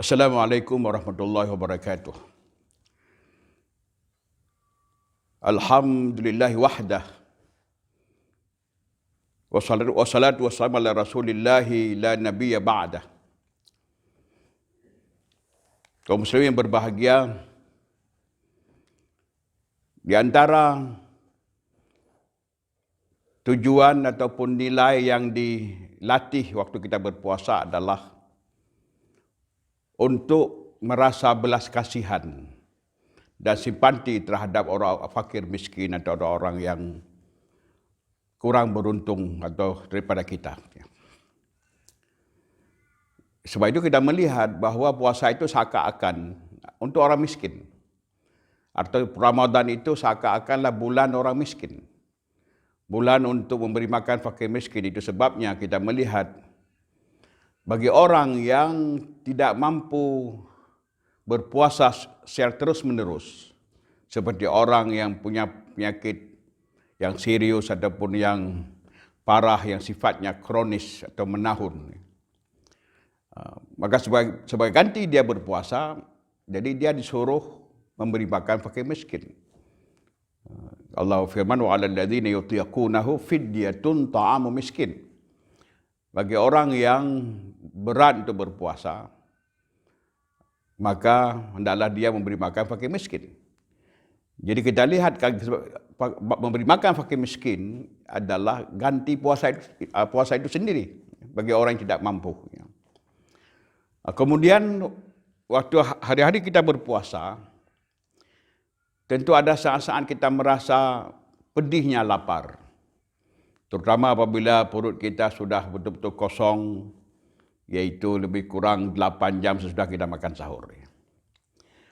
Assalamualaikum warahmatullahi wabarakatuh. Alhamdulillahi wahdah. Wassalatu wassalamu ala rasulillahi la nabiyya ba'dah. Kaum muslimin yang berbahagia, di antara tujuan ataupun nilai yang dilatih waktu kita berpuasa adalah untuk merasa belas kasihan dan simpati terhadap orang fakir miskin atau orang yang kurang beruntung atau daripada kita. Sebab itu kita melihat bahawa puasa itu seakan-akan untuk orang miskin. Atau Ramadan itu seakan-akanlah bulan orang miskin. Bulan untuk memberi makan fakir miskin. Itu sebabnya kita melihat bagi orang yang tidak mampu berpuasa secara terus-menerus, seperti orang yang punya penyakit yang serius ataupun yang parah, yang sifatnya kronis atau menahun, maka sebagai ganti dia berpuasa, jadi dia disuruh memberi makan fakir miskin. Allah firman, wa 'alal ladzina yutiqunahu fidyatun ta'amu miskin. Bagi orang yang berat untuk berpuasa, maka hendaklah dia memberi makan fakir miskin. Jadi kita lihat memberi makan fakir miskin adalah ganti puasa itu sendiri bagi orang yang tidak mampu. Kemudian waktu hari-hari kita berpuasa, tentu ada saat-saat kita merasa pedihnya lapar. Terutama apabila perut kita sudah betul-betul kosong, iaitu lebih kurang 8 jam sesudah kita makan sahur.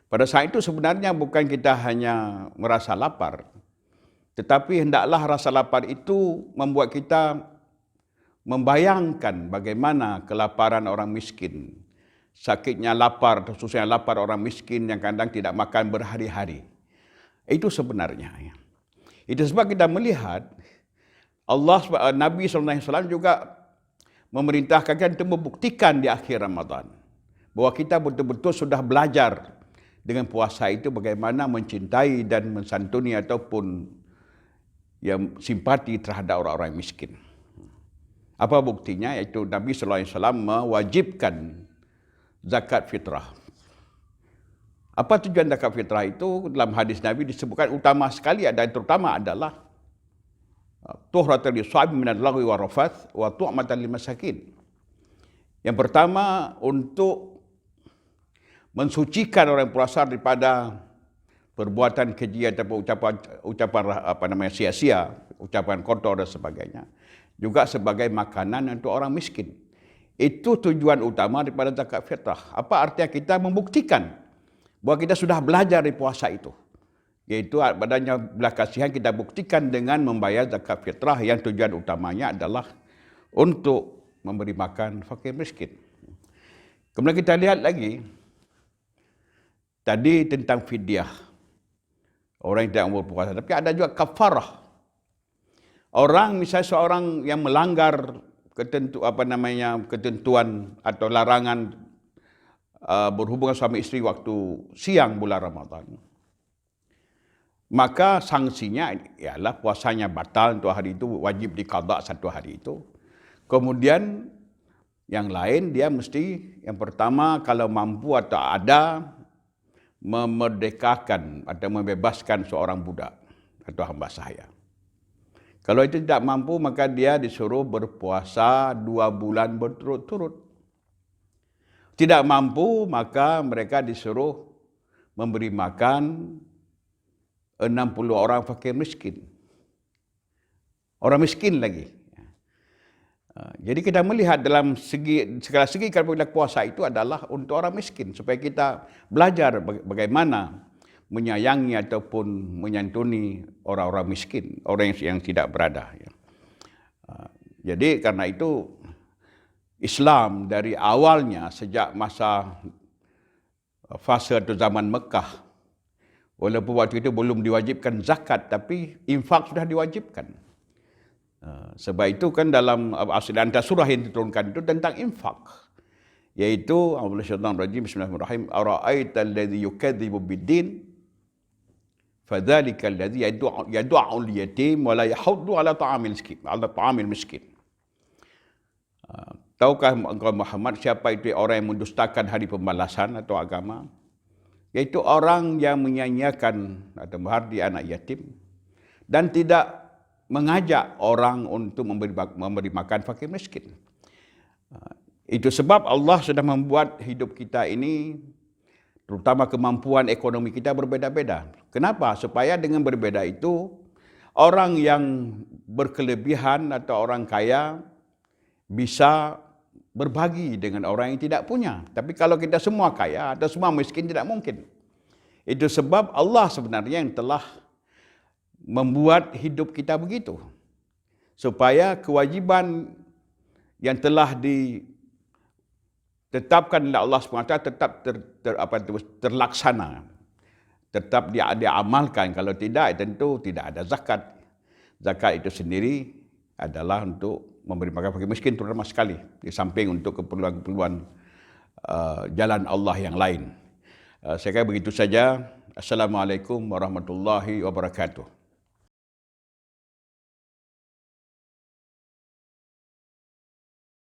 Pada saat itu sebenarnya bukan kita hanya merasa lapar, tetapi hendaklah rasa lapar itu membuat kita membayangkan bagaimana kelaparan orang miskin, sakitnya lapar, khususnya lapar orang miskin yang kadang tidak makan berhari-hari. Itu sebenarnya. Itu sebab kita melihat Nabi SAW juga memerintahkan kita untuk membuktikan di akhir Ramadan bahawa kita betul-betul sudah belajar dengan puasa itu bagaimana mencintai dan mensantuni ataupun yang simpati terhadap orang-orang miskin. Apa buktinya? Yaitu Nabi SAW mewajibkan zakat fitrah. Apa tujuan zakat fitrah itu? Dalam hadis Nabi disebutkan utama sekali dan terutama adalah tuhratan lis-shaim minal lagwi wa rafath wa tu'matan lil masakin. Yang pertama, untuk mensucikan orang puasa daripada perbuatan keji ataupun ucapan sia-sia, ucapan kotor dan sebagainya. Juga sebagai makanan untuk orang miskin. Itu tujuan utama daripada zakat fitrah. Apa artinya? Kita membuktikan bahawa kita sudah belajar di puasa itu. Iaitu adanya belas kasihan kita buktikan dengan membayar zakat fitrah yang tujuan utamanya adalah untuk memberi makan fakir miskin. Kemudian kita lihat lagi, tadi tentang fidyah, orang yang tidak berpuasa, tapi ada juga kafarah. Orang misalnya seorang yang melanggar ketentuan atau larangan berhubungan suami isteri waktu siang bulan Ramadan, maka sanksinya ialah puasanya batal untuk hari itu, wajib diqadha satu hari itu. Kemudian yang lain dia mesti, yang pertama kalau mampu atau ada, memerdekakan atau membebaskan seorang budak atau hamba sahaya. Kalau itu tidak mampu, maka dia disuruh berpuasa 2 bulan berturut-turut. Tidak mampu, maka mereka disuruh memberi makan 60 orang fakir miskin. Orang miskin lagi. Jadi kita melihat dalam segala segi apabila puasa itu adalah untuk orang miskin. Supaya kita belajar bagaimana menyayangi ataupun menyantuni orang-orang miskin. Orang yang tidak berada. Jadi karena itu Islam dari awalnya sejak masa fase atau zaman Mekah, walaupun waktu itu belum diwajibkan zakat, tapi infak sudah diwajibkan. Sebab itu kan dalam antara surah yang diturunkan itu tentang infak. Iaitu Bismillahirrahmanirrahim. Bismillahirrahmanirrahim. Ara'aita alladhi yukadzibu bid-din fadzalika alladhi yad'u al-yatim wa la yahuddu ala ta'amil miskin. Tahukah engkau Muhammad siapa itu orang yang mendustakan hari pembalasan atau agama? Iaitu orang yang menyanyiakan atau menghardi anak yatim dan tidak mengajak orang untuk memberi makan fakir miskin. Itu sebab Allah sudah membuat hidup kita ini, terutama kemampuan ekonomi kita berbeda-beda. Kenapa? Supaya dengan berbeda itu, orang yang berkelebihan atau orang kaya bisa berbagi dengan orang yang tidak punya. Tapi kalau kita semua kaya atau semua miskin, tidak mungkin. Itu sebab Allah sebenarnya yang telah membuat hidup kita begitu. Supaya kewajiban yang telah ditetapkan oleh Allah SWT tetap terlaksana. Tetap diamalkan. Kalau tidak, tentu tidak ada zakat. Zakat itu sendiri adalah untuk memberi makan fakir miskin terutama sekali. Di samping untuk keperluan-keperluan jalan Allah yang lain. Saya kira begitu saja. Assalamualaikum warahmatullahi wabarakatuh.